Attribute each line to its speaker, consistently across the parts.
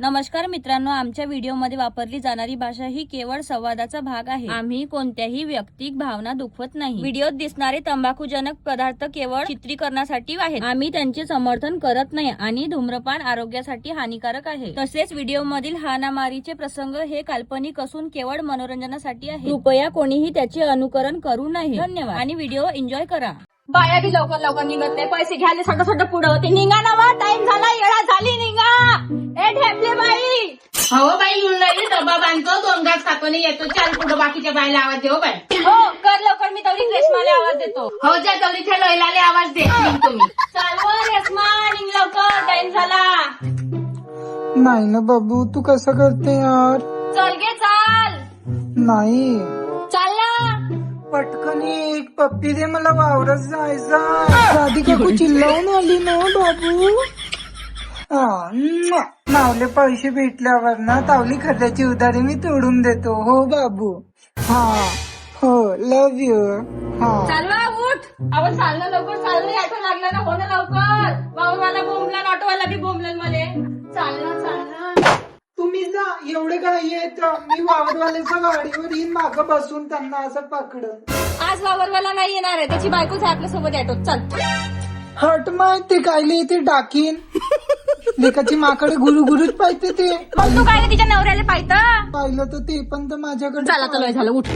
Speaker 1: नमस्कार मित्रांनो, आमच्या व्हिडिओमध्ये वापरली जाणारी भाषा ही केवळ संवादाचा भाग आहे. आम्ही कोणत्याही वैयक्तिक भावना दुखवत नाही. व्हिडिओत दिसणारे तंबाखूजनक पदार्थ केवळ चित्रीकरणासाठी आहेत. आम्ही त्यांचे समर्थन करत नाही आणि धूम्रपान आरोग्यासाठी हानिकारक आहे. तसेच व्हिडिओमधील हाणामारीचे प्रसंग हे काल्पनिक असून केवळ मनोरंजनासाठी आहे. कृपया कोणीही त्याचे अनुकरण करू नये. धन्यवाद आणि व्हिडिओ एन्जॉय करा.
Speaker 2: बाया बी लवकर लवकर निघत नाही, पैसे घ्यायला सगळं पुढं होते. निघा ना वा, टाइम झाला, येळा झाली, निघा. ए ढेपले बाई,
Speaker 3: हो बाई येऊन राहिली, डबा बांधतो, 2 घास खातो नाही येतो. चाल पुढं बाकीच्या बायला आवाज देऊ बाई.
Speaker 2: हो कर लवकर, मी तेवढी रेशमाला आवाज देतो.
Speaker 3: हो ज्या गौरीच्या लैलाले आवाज दे तुम्ही.
Speaker 2: चाल व रेशमा, निघ लवकर, टाइम झाला.
Speaker 4: नाही ना बाबू, तू कसं करते यार.
Speaker 2: चल गे चाल.
Speaker 4: नाही
Speaker 2: चाल ना.
Speaker 4: पटकन एक पप्पी दे, मला वावरत जायचा. राधिका तू चिल्लावून आली ना बाबू. नावले पैसे भेटल्यावर ना तावली खर्चाची उधारी मी तोडून देतो. हो बाबू. हा हो, लव यू. हा
Speaker 2: चाल ना, उठ. आपण चालणं लवकर, चालणं ऑटो लागला ना, हो ना लवकर. वावरवाला बोंबला, ऑटोवाला बी बोंबला मले. चालणं चालणं.
Speaker 4: तुम्ही जा, एवढे काही येत मी वावरवाल्याच्या गाडीवर येईन, मागं बसून त्यांना असं पकडन.
Speaker 2: आज वावरवाला नाही येणार आहे, त्याची बायकोच आहे आपल्या सोबत ऑटोत. चल.
Speaker 4: हट माय, ते कायले ते डाकीन. लेकाची माकडे गुरु गुरुच पाहिजे ते.
Speaker 2: मग तू काय तिच्या नवऱ्याला पाहिजे.
Speaker 4: पाहिलं तर ते पण तर माझ्याकडे.
Speaker 2: चला तर लय झालं, उठ.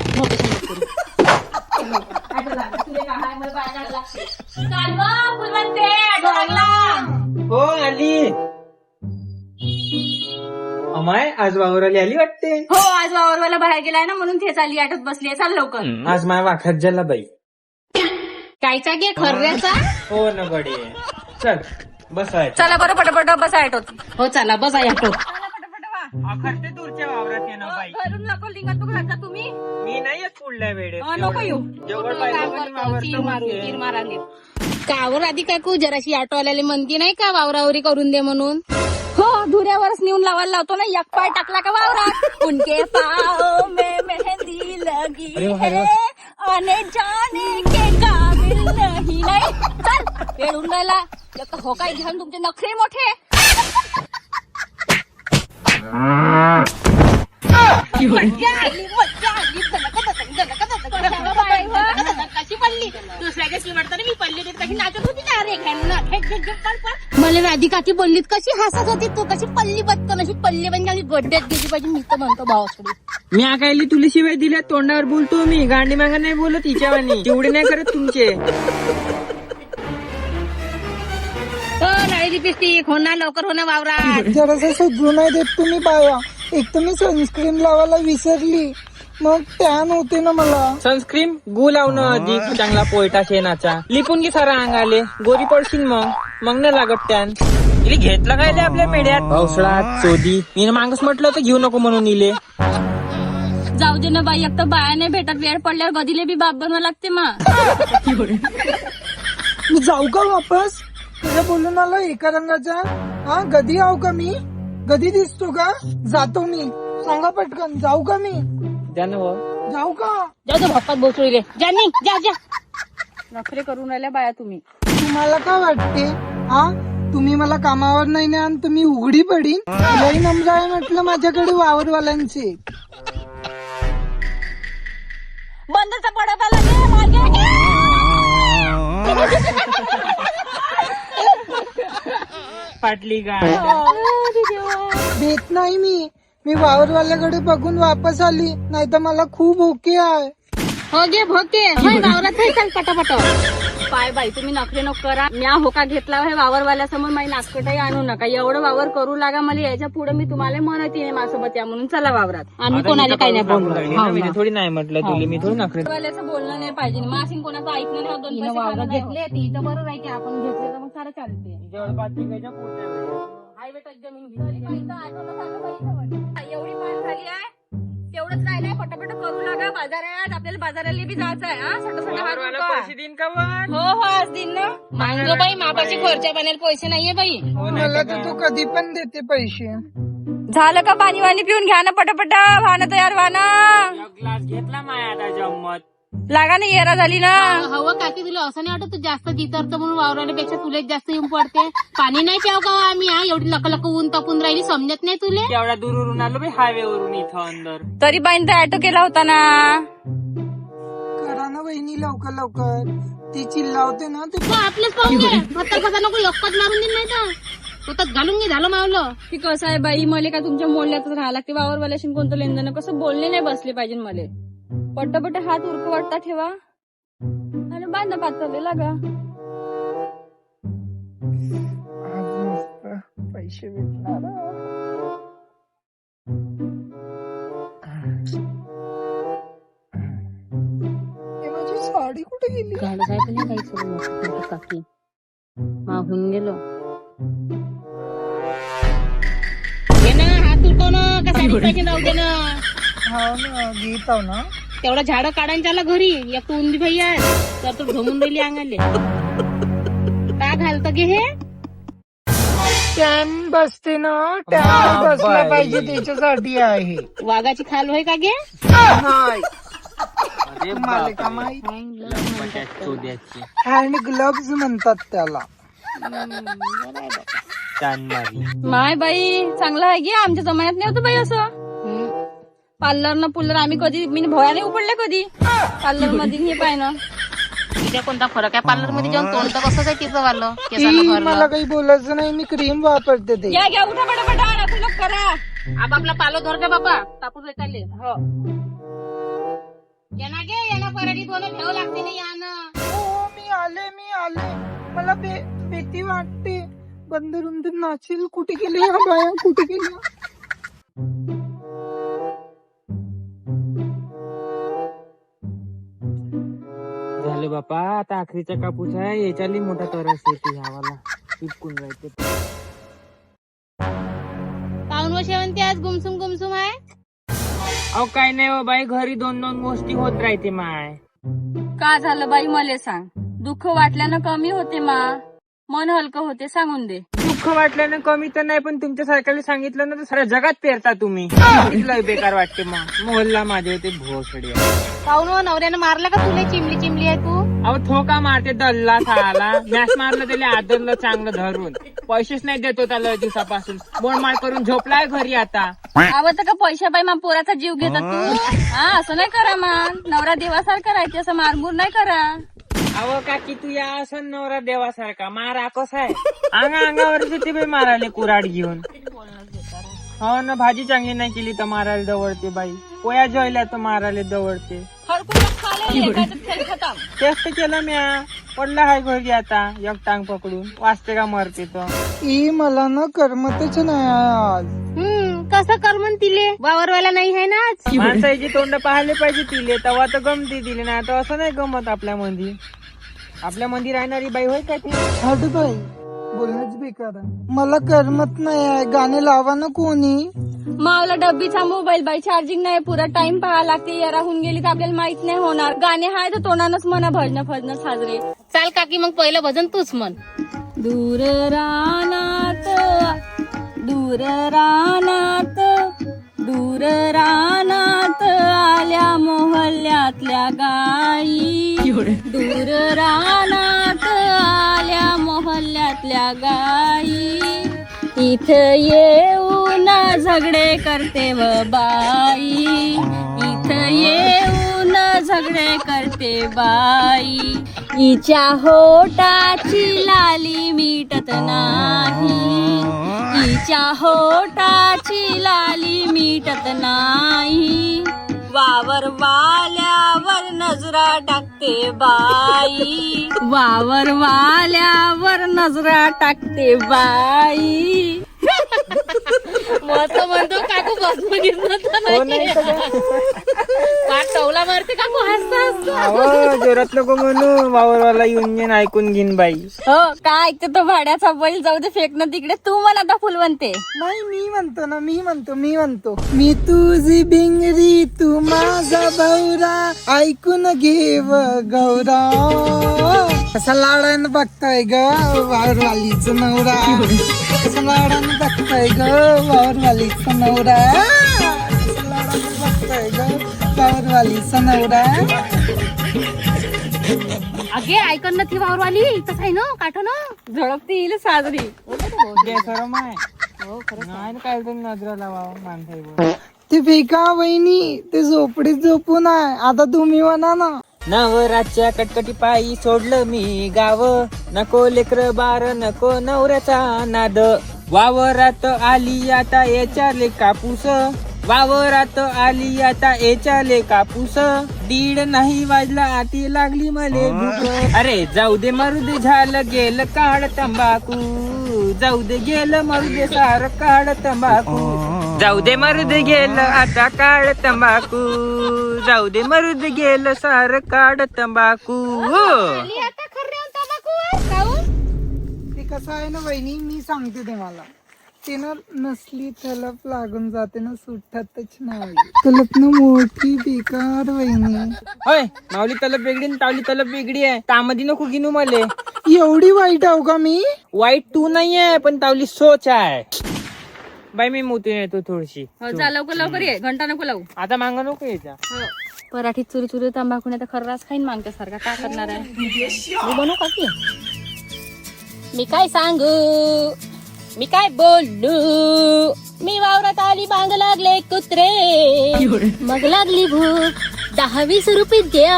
Speaker 5: हो आली. अमाय आज वावराली आली वाटते.
Speaker 2: हो आज वावरवाला बाहेर गेलाय ना, म्हणून ते चालली ऑटोत बसली. चाल लवकर.
Speaker 5: आज माय वाखात झाला बाई.
Speaker 2: कायचा घे खर्याचा.
Speaker 5: हो ना बडी. चल बसाय.
Speaker 2: चला बरं पटापट बसा ऑटोत. हो चला बसा ऑटोत.
Speaker 5: खर्च दूरच्या वावरात ये ना बाई.
Speaker 2: घरून नको लिंगा तू घरचा तुम्ही.
Speaker 5: मी नाही येत पुढल्या वेळेत.
Speaker 2: नको येऊ.
Speaker 5: जेवढं पाहिजे
Speaker 2: तीर माराले. कावर आधी काकू जराशी ऑटो आल्याला म्हणती नाही का वावरावरी करून दे म्हणून. हो धुऱ्यावरच नेऊन लावायला लावतो ना, एक पाय टाकला का वावरात. उनके पाओ में मेहंदी लगी है आने जाने के काबिल नहीं. नाही चल पेडून राहिला. हो काय घ्या तुमचे नखरे मोठे. कशी पडली दुसऱ्या दिवशी वाटतं मी पडली होती, कशी नाचत होती ना रे. मला राधिकाची बोललीत कशी हसत होती तू, कशी पल्ली बदकन अशी पल्ली म्हणजे गड्ड्यात गेली पाहिजे. मी तर म्हणतो भावासोडी.
Speaker 5: मी आकायली तुला शिवाय दिल्या तोंडावर बोलतो मी. गांडी मागा नाही बोलत हिच्यावानी. तेवढे नाही करत तुमचे.
Speaker 2: नाही लिपस्टिक होणार लवकर होणार वावरात.
Speaker 4: जरासं सुधरू नाही देत तुम्ही बाया. एक तर मी सनस्क्रीन लावायला विसरली, मग टॅन होते ना मला.
Speaker 5: सनस्क्रीन गु लावणं अधिक चांगला पोयटा शेणाचा. लिपून घे सारा अंगाले, गोरी पडशील मग नाही लागत त्यान. इले घेतलं काय ते आपल्या मेड्यात. पावसाळ्यात चोदी मी मागच म्हटलं होतं घेऊ नको म्हणून इले.
Speaker 2: जाऊ दे ना बाई, एक तर बाया नाही भेटत. वेळ पडल्यावर गदीले बी बाप बनवा लागते मग.
Speaker 4: मी जाऊ का वापस. तुझ्या बोलून आला एका रंगाचा. हा गधी आहो का मी. गधी दिसतो का. जातो मी. सांगा पटकन, जाऊ का मी. जाऊ का.
Speaker 2: जाऊ दे भक्कात बसू जा नाही जा जा. नखरे करून राहिल्या बाया तुम्ही.
Speaker 4: तुम्हाला काय वाटते. हा तुम्ही मला कामावर नाही ना, आणि तुम्ही उघडी पडीन. लई नम्र आहे म्हटलं माझ्याकडे वावरवाल्यांचे.
Speaker 2: बंदरचा पडत आला गे मागे.
Speaker 5: पाटली का
Speaker 4: भेट नाही मी वावरवाल्याकडे बघून वापस आली. नाही तर मला खूप ओके आहे.
Speaker 2: हो गे भोके वावरात चल पटापट. पाय बाई तुम्ही नखरे नको करा. म्या होका घेतला हे वावरवाल्यासमोर माझी नाचकटाई आणू नका. एवढं वावर करू लागा मला. याच्या पुढे मी तुम्हाला म्हणत येईन माझ्यासोबत या म्हणून. चला वावरात. आम्ही कोणाला काही नाही बोललो.
Speaker 5: मी थोडी नाही म्हटलं तुला. मी थोडी नखरे.
Speaker 2: वाल्याचं बोलणं नाही पाहिजे. मासिंग कोणाचं ऐकलं नाही. 2 पैसे वावरात घेतले तिथं बरं आहे की आपण घेतले तर मग सारं चालते. हायवे टच जमीन घेतली. एवढी मान झाली आहे. तेवढंच राहिलंय. पटापट करू लागा. बाजारात आपल्याला बाजाराला बी जायचं आहे. हा
Speaker 5: पैसे देईन का वर?
Speaker 2: हो हो आज दिन ना मागलो बाई. मापाची खर्चा बनायला पैसे नाहीये बाई.
Speaker 4: मला तर तू कधी पण देते पैसे.
Speaker 2: झालं का पाणी वाणी पिऊन घ्या ना पटापट. व्हा ना तयार व्हा ना.
Speaker 5: ग्लास घेतला माया आता जम्मत.
Speaker 1: लागा ना येरा झाली ना.
Speaker 2: हवं काकी तुला असं नाही वाटत तू जास्त जितरतो म्हणून वावराण्यापेक्षा तुला जास्त येऊन पडते. पाणी नाही प्याव का आम्ही एवढी लक लक ऊन तापून राहिली समजत नाही तुले.
Speaker 5: एवढ्या दूरवरून आलो हायवे वरून इथं अंदर.
Speaker 1: तरी बाईन तर ऑटो केला होता ना.
Speaker 4: करा ना बहिणी लवकर लवकर. ती चिल्लावते ना ते.
Speaker 2: आपलेच पाहून घे फक्त कसा नको एकच मारून देईन नाही तर स्वतःच घालून घे झालं मावलं.
Speaker 1: की कसं आहे बाई मले का तुमच्या मोडल्यातच राहा लागते. वावरवाल्याशी कोणतं लेनदेन कसं बोलणे नाही बसले पाहिजे मले. पट्ट हात उरक वाटता ठेवा आणि बांधा पातळले लागा.
Speaker 4: आज मस्त पैसे भेटणार. हे माझी साडी कुठे गेली?
Speaker 2: झालं काय पण काही सोडून नको काकी मागून गेलो. घे ना हात उठव ना का साडी पाहिजे राहू दे ना.
Speaker 4: हा ना घेत आहो ना.
Speaker 2: तेवढं झाडं काढायला त्याला घरी एक तू उंदी भाई आहे तर तू घमून राहिली अंगाले. का घालतं गे हे
Speaker 4: टॅन बसते ना. टॅन बसला पाहिजे त्याच्यासाठी आहे.
Speaker 2: वाघाची खाल होय का गे.
Speaker 4: नाही
Speaker 5: अरे
Speaker 4: मला
Speaker 5: बापरे.
Speaker 4: का माहित.
Speaker 5: बटाट चोद्याची
Speaker 4: हँड ग्लव्स म्हणतात त्याला.
Speaker 5: चान मारी.
Speaker 1: माय बाई चांगलं आहे की आमच्या जमान्यात नाही होतं बाई असं. पार्लर न पुल्लर आम्ही कधी मी भोयाने उपडले कधी पार्लर मध्ये हे पाय ना.
Speaker 2: तिच्या कोणता फरक आहे पार्लर मध्ये जाऊन तोंड तर कसंच आहे तिचं वालं
Speaker 4: ती
Speaker 2: केसानं
Speaker 4: मला
Speaker 2: भरलं.
Speaker 4: काही बोलायचं नाही. मी क्रीम वापरते ते.
Speaker 1: या घ्या उठा पटापटा राखू नको करा.
Speaker 2: आपापला पालो धर का बाबा तापून येताले. हो येना गे येना पराठी दोन ठेव लागते ना यानं.
Speaker 4: हो मी आले. मला भीती वाटते. बंदर उंदर नाचेल. कुठे गेले ह्या बाया कुठे गेल्या.
Speaker 5: झालं बापा आता आखरीचा कापूस आहे. याच्याली मोठा तरस येते ह्यावाला. चिपकून राहते.
Speaker 2: पाऊन व शेवंती आज गुमसुम आहे.
Speaker 5: अहो काय नाही हो बाई घरी दोन गोष्टी होत राहते माय.
Speaker 1: का झालं बाई मले सांग. दुःख वाटल्यानं कमी होते मा. मन हलकं होते सांगून दे.
Speaker 5: दुःख वाटल्यानं कमी तर नाही पण तुमच्या सारख्याला सांगितलं ना तर साऱ्या जगात पेरता तुम्ही. लय बेकार वाटते मग. मोहल्ला माझे होते भोसडे.
Speaker 2: पाऊन व नवऱ्यानं मारला का तुला चिमली आहे तू.
Speaker 5: अहो थोका मारते दल्ला साला. मॅच मारलं त्याला आदरलं चांगलं धरून. पैसेच नाही देतो त्याला दिवसापासून. बोणमाळ करून झोपलाय घरी आता.
Speaker 1: आवडतं का पैशा बाई मा पोराचा जीव घेतात तू. हा असं नाही करा मान. नवरा देवासारखा राहायचे असं मारमूर नाही करा.
Speaker 5: अहो काकी तू या असं नवरा देवासारखा मारा कसा आहे. अंगावर किती बाई मारायले कुराड घेऊन. हो ना भाजी चांगली नाही केली तर मारायला दवडते बाई. पोया जेवल्या तर मारायला दवडते. तेच तर केलं म्या. पडला हाय घरी आता एक टांग पकडून. वाचते का मरते तर.
Speaker 4: ई मला ना करमतच नाही आज.
Speaker 2: कसं कर म्हण तिले वावरवायला नाही आहे ना आज.
Speaker 5: माणसाची तोंड पाहिले पाहिजे तिले तेव्हा तर गमती दिली नाही तर असं नाही गमत. आपल्या मंदी राहणारी बाई होय का ती.
Speaker 4: हट बाई बोलणंच बेकार आहे. मला करमत नाही आहे. गाणे लावा ना कोणी.
Speaker 1: मावला डब्बीचा मोबाईल बाई चार्जिंग नाही. पुरा टाइम पाहा लागते. या राहून गेली तर आपल्याला माहित नाही होणार. गाणे हाय तर तोंडानच म्हणा भजन फजन साजरे.
Speaker 2: चाल काकी मग पहिलं भजन तूच म्हण.
Speaker 1: दूर रानात दूर रानात दूर रानात आल्या मोहल्ल्यातल्या गाई. दूर रानात आल्या मोहल्ल्यातल्या गाई. इथं येऊन झगडे करते व बाई. इथं येऊन झगडे करते बाई. हिच्या होटाची लाली मिटत नाही. हिच्या होटाची लाली मिटत नाही. वावर वाल्यावर नजरा टाकते बाई. वावर वाल्यावर नजरा टाकते बाई.
Speaker 2: मस्त म्हणतो काकू बस पाठ टवला मारते काकू हसता
Speaker 5: अहो जोरात नको म्हणू. वावरवाला युनियन ऐकून घेईन बाई.
Speaker 1: हो काय ऐकते तो भाड्याचा बैल. जाऊ दे फेकणं तिकडे. तू मला आता फुलवंते.
Speaker 4: नाही मी म्हणतो ना. मी म्हणतो मी तुझी बिंगरी तू माझा भौरा. ऐकून घे व गौरा. कसा लाडानं बघताय ग वावरवालीच नवरा. कसा लाडानं बघताय ग वावरवालीच नवरा. कसा लाडानं बघताय ग वावरवालीच नवरा.
Speaker 2: अगे ऐकन ना ती वावरवाली तसं आहे ना काठ ना झळकती येईल साजरी
Speaker 5: बेसरम आहे. नाही ना काय तुम्ही नजरा लावा माणसाई.
Speaker 4: ते फेका वहिनी, ते झोपडीत झोपून आहे. आता तुम्ही म्हणा ना.
Speaker 5: नवराच्या कटकटी पायी सोडलं मी गाव, नको लेकर बार नको नवऱ्याचा नाद. वावरात आली आता याच्याले कापूस, वावरात आली आता याच्याले कापूस. 1:30 नाही वाजला आती लागली मले भूक. अरे जाऊ दे मरू दे झालं गेलं काढ तंबाखू, जाऊ दे गेलं मरू दे सार काढ तंबाखू. जाऊ दे मरू दे गेलं आता काढ तंबाखू, जाऊ दे मरू दे गेलं सार काढ तंबाखू.
Speaker 2: आता खरं तंबाखू
Speaker 4: ते कसं आहे ना वहिनी, मी सांगते तुम्हाला. ते ना नसली तलप लागून जाते ना, सुटतच नाही. तलप ना मोठी बेकार वहिनी.
Speaker 5: होय माऊली तलब वेगळी आणि तावली तलब वेगळी आहे. त्यामध्ये नको गिनू मले.
Speaker 4: एवढी वाईट आहो का मी?
Speaker 5: वाईट तू नाहीये पण तावली सोच आहे. बाई मी मोती येतो थोडीशी.
Speaker 1: जा लवकर लवकर ये, घंटा नको लावू.
Speaker 5: आता मांग नको यायचा.
Speaker 1: पराठीत चुरी चुरी तंबाखू नाही तर खर्रास खाईन मागच्या सारखा. काय करणार आहे?
Speaker 2: मी बनवू का की? मी काय सांगू, मी काय बोलू. मी वावरात आली, मांग लागले कुत्रे, मग लागली भूक. 10-20 रुपये द्या,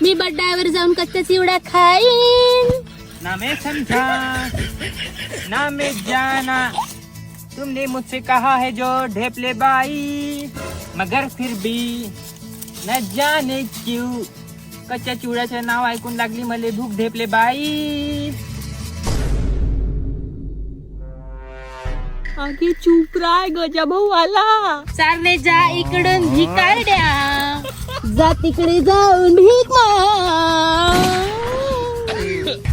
Speaker 2: मी बड्डावर जाऊन कच्चा चिवडा खाईन.
Speaker 5: ना मैं समझा ना मैं जाना, तुमने मुझसे कहा है जो ढेपले बाई, मगर फिर भी न जाने क्यों कच्च्या चिवड्याचे नाव ऐकून लागली मले भूक ढेपले बाई.
Speaker 1: आगे चूप राय गजा भाऊ आला.
Speaker 2: चारणे जा इकडून भिकारड्या, जा तिकडे जाऊन भीक माग.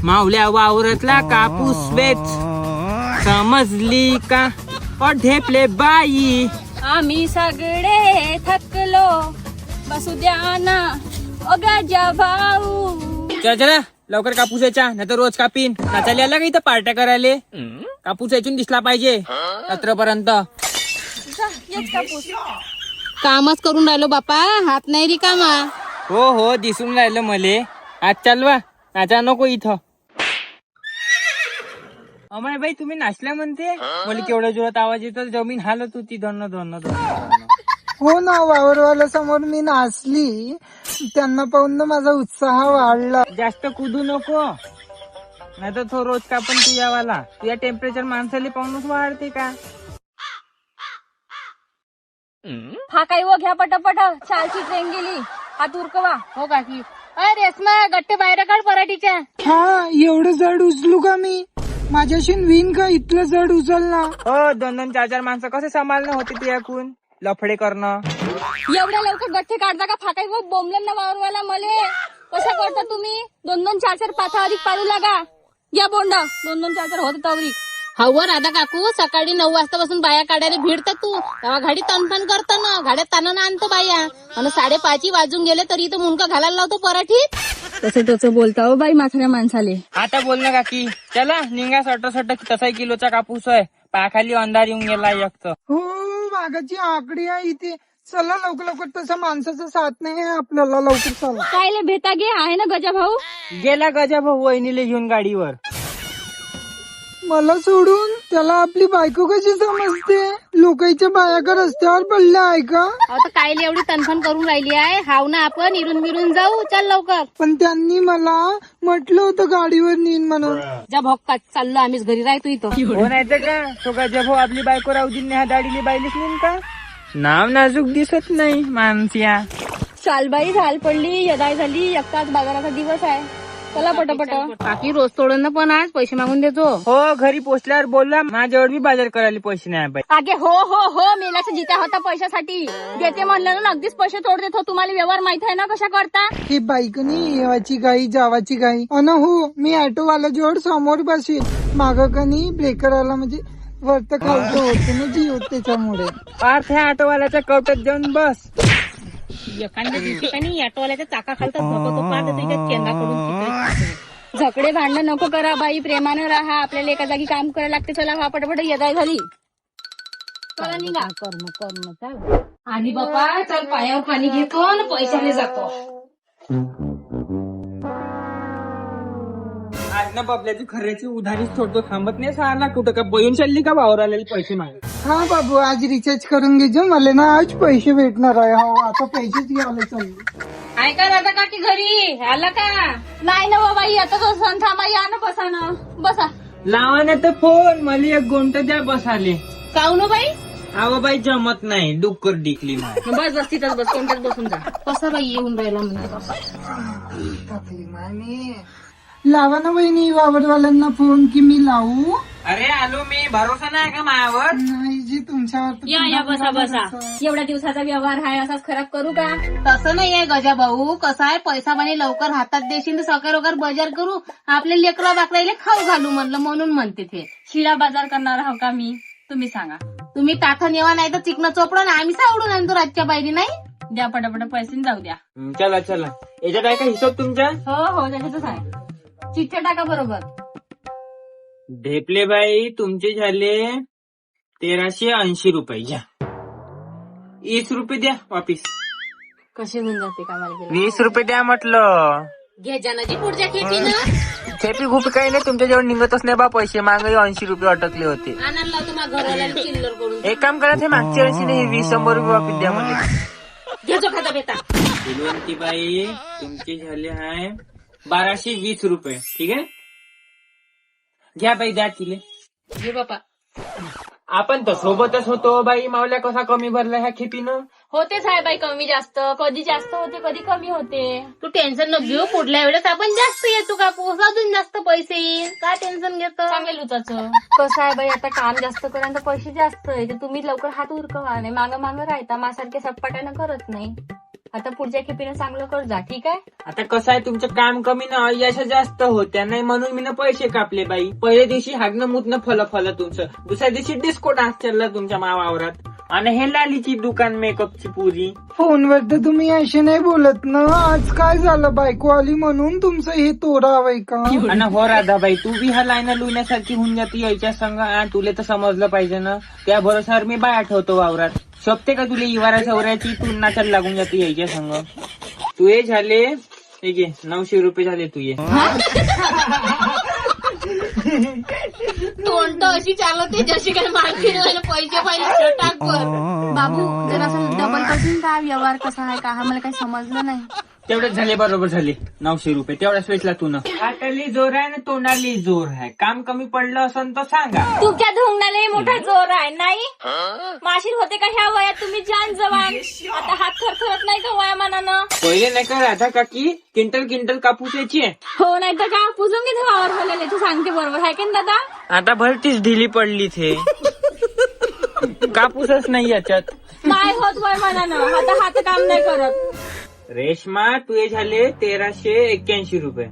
Speaker 5: मावल्या वावरतला कापूस वेच, समजली का और ढेपले बाई.
Speaker 1: आम्ही सगळे थकलो, बसू द्या ना ओ गजा भाऊ.
Speaker 5: चला लवकर कापूस यायचा नाही तर रोज कापीन. नाचायला आला का इथं पार्ट्या करायला? कापूस यायचून दिसला पाहिजे रात्रपर्यंत.
Speaker 2: कामच करून राहिलो बापा, हात नाही रिकामा.
Speaker 5: हो हो दिसून राहिलं मले. आज चालवा, नाचा नको इथं. अमय बाई तुम्ही नाचल्या म्हणते. मला केवढ्या जोरात आवाज येतो, जमीन हालत होती. धन्न धन्न धन्न.
Speaker 4: हो ना, वावरवाला समोर मी नाचली, त्यांना पाहून ना माझा उत्साह वाढला.
Speaker 5: जास्त कुदू नको नाही तर तो रोज कापण तू यावाला. तुझ्या टेम्परेचर माणसाला पाहूनच वाढते का?
Speaker 1: हा काही वो घ्या पटापट, चालची ट्रेन गेली. हात उरकवा.
Speaker 2: हो काकी. अरे रेश्मा गट्टे बाहेर काढ पराठीच्या.
Speaker 4: हा, एवढं जड उचलू का मी? माझ्याशी विन का इथलं जड उचल ना.
Speaker 5: हो 2-2, 4-4 माणसं कसे सांभाळणं होते ते ऐकून लफडे करणं.
Speaker 1: एवढ्या लवकर गठ्ठे काढता का? फाकाई व बोंबलं ना वावरवाला मले. कशा करता तुम्ही? 2-2, 4-4 पाथा अधिक पाडू लागा. या बोंड 2-2, 4-4 होत तवरीक.
Speaker 2: हवं राधा काकू, सकाळी 9 वाजतापासून बाया काढायला भिडतात तू. तेव्हा गाडी तनफन करतो ना, गाड्यात तानानं आणतो बाया. आणि 5:30 वाजून गेले तरी तो मुंडका घालायला लावतो पराठीत.
Speaker 1: तसं बोलता हो बाई म्हाताऱ्या माणसाले.
Speaker 5: आता बोल ना काकी. चला निघा सट तसाही किलोचा कापूस आहे. पायाखाली अंधार येऊन गेला एक.
Speaker 4: हो, मागाची आकडी आहे इथे. चला लवकर लवकर, तसं माणसाचा साथ नाही आहे आपल्याला. लवकर चला.
Speaker 1: कायले भेटा गे आहे ना गजा भाऊ.
Speaker 5: गेला गजा भाऊ वहिनीले घेऊन गाडीवर.
Speaker 4: मला सोडून त्याला आपली बायको कशी समजते? लोकांच्या बाया रस्त्यावर पडल्या आहे का?
Speaker 2: आता कायले एवढी तनफन करून राहिली आहे? हाव ना आपण इरून मिरून जाऊ. चल लवकर.
Speaker 4: पण त्यांनी मला म्हटलं होतं गाडीवर नेईन म्हणून.
Speaker 2: जा भोक्का, चाललो आम्हीच घरी राहतो इथं.
Speaker 5: हो नाही तर का तो गजा भाऊ आपली बायको राहून ह्या दाडीली बाईलीच नेन का? नाव नाजूक दिसत नाही माणसिया.
Speaker 1: चालबाई झाल पडली, यदाय झाली. एकटाच बाजाराचा दिवस आहे. चला पटापट.
Speaker 2: काकी रोज तोडून पण आज पैसे मागून देतो.
Speaker 5: हो घरी पोचल्यावर बोलला, माझ्यावर बी बाजार करायला पैसे नाही बाई.
Speaker 1: आगे हो मेलाचा जिता होता पैशासाठी. देते म्हणलं ना, अगदीच पैसे तोड देतो. तुम्हाला व्यवहार माहित आहे ना कशा करता.
Speaker 4: ही बाईकनी येवाची गाई जावाची गाई. अन हो, मी ऑटोवाला जोड समोर बसेल. माग कनी ब्रेकरवाला म्हणजे वरत खालचं होते ना जी होत त्याच्यामुळे.
Speaker 5: पार्थ ह्या ऑटोवाल्याच्या कवट्यात जाऊन बस.
Speaker 2: एखाद्या दिवशी काही ऑटोवाल्याच्या चाका खालता झोपतो पाहत त्याच्या केंद्राकडून.
Speaker 1: झकडे भांडण नको करा बाई, प्रेमानं राहा. आपल्याला एका जागी काम करायला लागते. चला हा पटापट यदाय झाली. चला निघा.
Speaker 2: कर्ण चाल. आणि बापा चल, पायावर पाणी घेतो आणि पैशाने जातो.
Speaker 5: आज ना बाबल्याची खऱ्याची उधारीच सोडतो, थांबत नाही सारला कुठं का बहीण चालली का भावर आलेले पैसे मागे.
Speaker 4: हा बाबू आज रिचार्ज करून घे मला ना आज पैसे भेटणार आहे. हो आता पैसेच घ्यायला चालले.
Speaker 2: आहे का दादा काकी घरी आला का? नाही ना बाबा आता तो सण थांबा या ना बसा ना बसा.
Speaker 5: लावा ना तर फोन, मला एक गोंट द्या बसाले.
Speaker 2: काऊन बाई?
Speaker 5: अहो बाई जमत नाही, डुक्कर डिकली माझी.
Speaker 2: बस बस तिथंच बस कोणत्याच बसून जा. कसा बाई येऊन राहिला म्हणा.
Speaker 4: लावा ना वहिनी वावरवाल्यांना फोन की मी लावू.
Speaker 5: अरे आलो मी, भरोसा नाही का मायावर?
Speaker 4: नाही जी तुमच्यावर तर
Speaker 2: या बसा बसा. एवढ्या दिवसाचा व्यवहार आहे असाच खराब करू का? तसं नाहीये गजा भाऊ, कसं आहे पैसा पाणी लवकर हातात देशील तर सकार वगैरे बाजार करू, आपले लेकरा बाकराईले खाऊ घालू म्हणलं म्हणून म्हणते ते. शिळा बाजार करणार आहो का मी? तुम्ही सांगा. तुम्ही ताठण येवा नाही तर चिकन चोपडा ना आम्ही सावडून आणतो रातच्या बाहेर. नाही द्या पटापट पैसे जाऊ द्या.
Speaker 5: चला चला, याच्यात आहे का हिशोब तुमचा?
Speaker 2: हो त्याच्यातच आहे. चिठ्ठ्या टाका बरोबर.
Speaker 5: ढेपले बाई तुमचे झाले 1380 रुपये. घ्या 20 रुपये द्या वापिस.
Speaker 2: कसे होऊन जाते कामाला
Speaker 5: 20 रुपये द्या म्हटलं.
Speaker 2: घे जानाजी पुढच्या खेपीनं.
Speaker 5: खेपी खूप काही नाही, तुमच्याजवळ निघतच नाही बा पैसे. मागे 80 रुपये अटकले होते.
Speaker 2: आणायला तुम्हाला घराला चिल्लर करून.
Speaker 5: एक काम करा, ते मागच्या वर्षी नाही 20-100 रुपये वापिस द्या मला.
Speaker 2: घे जो खाता बेटा.
Speaker 5: फुलवंती बाई तुमचे झाले आहे 1220 रुपये. ठीक आहे, घ्या बाई द्या तिले.
Speaker 2: घे बापा.
Speaker 5: आपण तर सोबतच होतो बाई, मावल्या कसा कमी भरला ह्या खेपीनं?
Speaker 2: होतेच आहे बाई कमी जास्त, कधी जास्त होते कधी कमी होते. तू टेन्शन न घेऊ, पुढल्या वेळेस आपण जास्त येतो कापूस, अजून जास्त पैसे येईल. काय टेन्शन घेतो? चांगले लुचाचं. कसं आहे बाई आता काम जास्त करा तर पैसे जास्त आहे. तुम्ही लवकर हात उरकवा नाही, मागं राहता माझ्यासारखे सटपट्यानं करत नाही. आता पुढच्या खेपीनं चांगलं कर जा. ठीक आहे.
Speaker 5: आता कसं आहे, तुमचं काम कमी ना यशा जास्त होत्या नाही म्हणून मी पैसे कापले बाई. पहिल्या दिवशी हागणं मुतणं फल तुमचं, दुसऱ्या दिवशी डिस्को डान्स चालला तुमच्या मावावरात, आणि हे लालीची दुकान मेकअपची पुरी.
Speaker 4: फोनवर तर तुम्ही असे नाही बोलत ना. आज काय झालं, बायको आली म्हणून तुमचं हे तोडावंय का?
Speaker 5: आणि हो राधाबाई, तू बी ह्या लाईन लुण्यासारखी होऊन जाते यायच्या संग. तुला तर समजलं पाहिजे ना, त्या भरोसावर मी बाय आठवतो वावरात. शोभते का तुला इवारा सवऱ्याची तुलना लागून जाते यायच्या संग. तुये झाले 900 रुपये झाले तुये.
Speaker 2: तोंड अशी चालवते जशी काही माहिती नाही. पैसे पाहिजे टाक कर. बाबू जरा असं डबल करून का व्यवहार कसा आहे का मला काही समजलं नाही.
Speaker 5: तेवढेच झाले, बरोबर झाले 900 रुपये. तेवढ्याच वेचला तू ना. हाताली जोर आहे ना तोंडाली जोर आहे. काम कमी पडलं असं तर सांगा.
Speaker 2: तुमच्या धुंगणाला मोठा जोर आहे नाही. माशील होते का ह्या वयात तुम्ही जान जवान. आता हात थरथरत नाही का वयामानानं?
Speaker 5: पहिले नाही का राधा काकी क्विंटल कापूस यायची.
Speaker 2: हो नाही तर का पुजून घे वावर बोलायला. तू सांगते बरोबर आहे का दादा?
Speaker 5: आता भरतीच ढिली पडली थे. कापूसच नाही याच्यात.
Speaker 2: नाही होत वयामानानं. आता हात काम नाही करत.
Speaker 5: रेशमा तुझे झाले 1381 रुपये.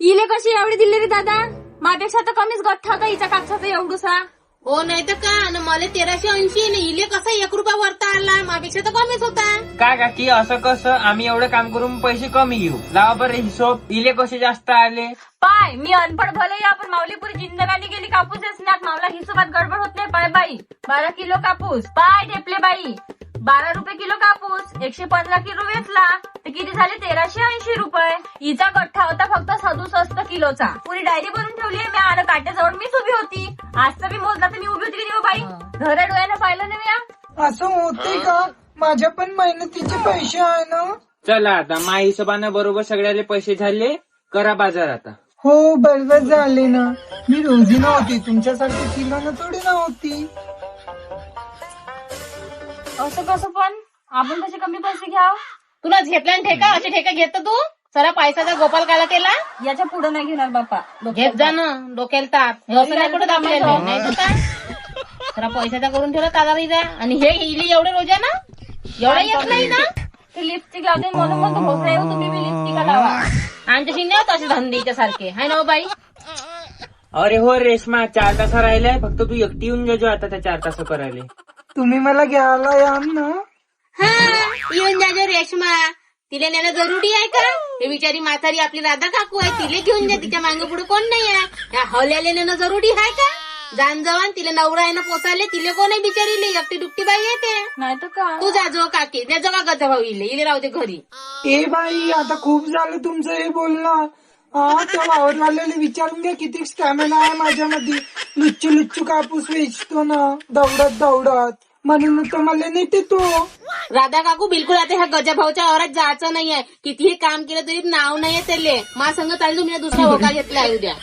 Speaker 2: इले कशी एवढी दिली रे दादा? माझ्यापेक्षा तर कमीच गठ्ठा होता हिचा कापसाचा एवढूसा. हो नाही तर का, आणि मला 1380 नाही. इले कसा 1 रुपया वरता आला, माझ्यापेक्षा तर कमीच होता.
Speaker 5: काय काकी असं कसं? आम्ही एवढं काम करून पैसे कमी घेऊ. लावा बरं हिशोब. इले कसे जास्त आले?
Speaker 2: पाय मी अनपड भले आपण माऊलीपुरी जिंदगानी गेली कापूस असण्यात मावला हिशोबात गडबड होत नाही. पाय बाई 12 किलो कापूस. पाय ढेपले बाई 12 रुपये किलो कापूस. 115 किलो वेचला तर किती झाले 1380 रुपये. हिचा गठ्ठा होता फक्त 67 किलोचा. पुरी डायरी भरून ठेवली आहे मी, आणि काट्याजवळ मीच उभी होती. आजचा बी मोजला तर मी उभी होती की नाही बाई? घरा डोळ्यानं पाहिलं नाही मी.
Speaker 4: असं होते का? माझ्या पण मेहनतीचे पैसे आहे ना.
Speaker 5: चला आता माझ्या हिशोबानं बरोबर सगळ्याले पैसे झाले. करा बाजार आता.
Speaker 4: हो बरोबर झाले ना. मी रोजी नव्हती, तुमच्यासारखी किलोनं थोडी नव्हती.
Speaker 2: असं कसं पण? आपण कसे कमी पैसे घ्याव? तुला झेपला ठेका असे ठेका घेतो तू? सरा पैसाचा गोपाल काला केला. याच्या पुढे नाही घेणार बापा. घेत जा ना डोक्याला ताप. कुठे दाबलेलं नाही जरा पैशाचा करून ठेवला ताजा जा. आणि हे इली एवढे रोजा ना एवढा येत नाही ना. ते लिपस्टिक लावते म्हणून म्हणतो भोसरा येऊ तुम्ही बी लिपस्टिक लावा. आमच्याशी नाही होत असे धंदेच्या सारखे हाय ना बाई.
Speaker 5: अरे हो रेशमा 4 तास राहिलाय फक्त. तू एकटी येऊन जाजो आता त्या 4 तास करायला.
Speaker 4: तुम्ही मला घ्यायला याल ना.
Speaker 2: हा येऊन जाजो रेशमा. तिला नेणं जरुरी आहे का? हे बिचारी म्हातारी आपली राधा काकू आहे, तिला घेऊन जा. तिच्या मागे पुढे कोण नाही आहे. त्या हल्याला नेणं जरुरी आहे का?
Speaker 3: जाण जवान तिला नवरा आहे ना पोचाले तिले कोण आहे बिचारीले एकटी दुकटी बाई येते.
Speaker 1: नाही तर का
Speaker 3: तू जा जो काकी त्या जो का गजा भाऊ इले राहू दे घरी.
Speaker 4: ए बाई आता खूप झालं तुमचं हे बोलणं. हा त्या वावरवाल्याला विचारून घ्या किती स्टॅमिना आहे माझ्यामध्ये. लुच्चू लुच्चू कापूस वेचतो ना दौडत दौडत, म्हणून तर मला नेते तो.
Speaker 3: राधा काकू बिलकुल आता ह्या गजा भाऊच्या आवरात जायचं नाहीये. कितीही काम केलं तरी नाव नाहीये त्याले. मा संग चालू मी दुसरा होका घेतला आहे उद्या.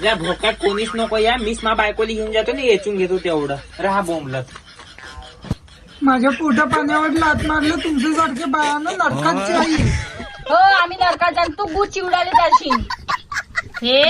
Speaker 5: या भोकात कोणीच नको या, मीच मा बायकोली घेऊन जातो ना येचून घेतो तेवढं. राहा बोंबलत.
Speaker 4: माझ्या पोटा पाण्यावर लात मारलं तुमच्यासारख्या बायानं नरकात जाईल.
Speaker 1: हो आम्ही नरकात जाण तू गुच चिवडाले जाशील. हे